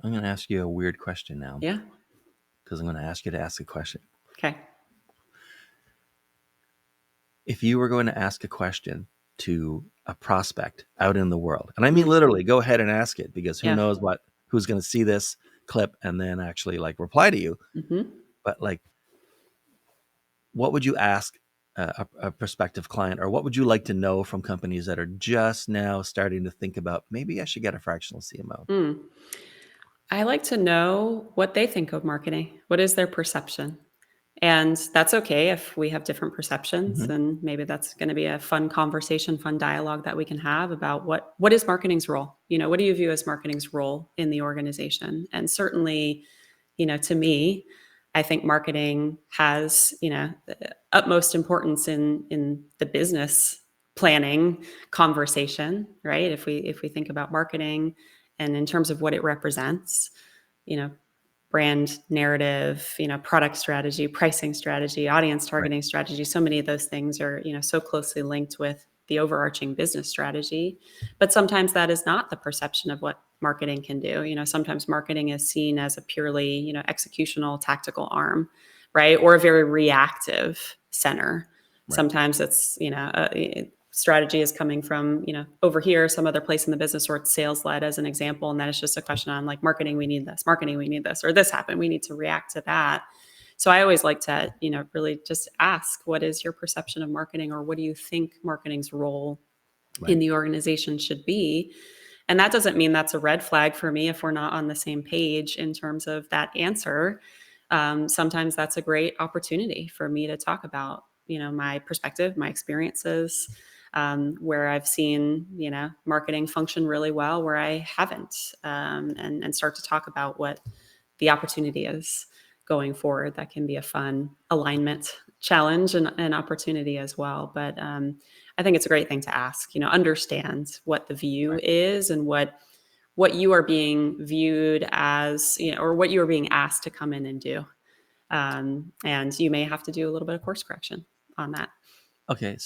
I'm going to ask you a weird question now, Yeah. because I'm going to ask you to ask a question. Okay. If you were going to ask a question to a prospect out in the world, and I mean Mm, literally, go ahead and ask it, because who yeah. knows who's going to see this clip and then actually like reply to you. Hmm. But like, what would you ask a prospective client, or what would you like to know from companies that are just now starting to think about, maybe I should get a fractional CMO? Mm. I like to know what they think of marketing. What is their perception? And that's okay if we have different perceptions, Mm-hmm. and maybe that's going to be a fun conversation, fun dialogue that we can have about what is marketing's role. What do you view as marketing's role in the organization? And certainly, to me, I think marketing has the utmost importance in the business planning conversation, right? If we think about marketing and in terms of what it represents, you know brand narrative, product strategy, pricing strategy, audience Right. targeting strategy. So many of those things are, so closely linked with the overarching business strategy. But sometimes that is not the perception of what marketing can do. Sometimes marketing is seen as a purely, executional tactical arm, right? Or a very reactive center. Right. Sometimes it's, strategy is coming from over here some other place in the business, or it's sales led as an example, and that is just a question on like marketing, we need this, marketing, we need this, or this happened, we need to react to that. So I always like to really just ask, what is your perception of marketing, or what do you think marketing's role in Right. the organization should be? And that doesn't mean that's a red flag for me if we're not on the same page in terms of that answer. Sometimes that's a great opportunity for me to talk about my perspective, my experiences, where I've seen marketing function really well, where I haven't, and start to talk about what the opportunity is going forward. That can be a fun alignment challenge and opportunity as well. But I think it's a great thing to ask. Understand what the view Right. is, and what you are being viewed as, or what you are being asked to come in and do. And you may have to do a little bit of course correction on that. Okay.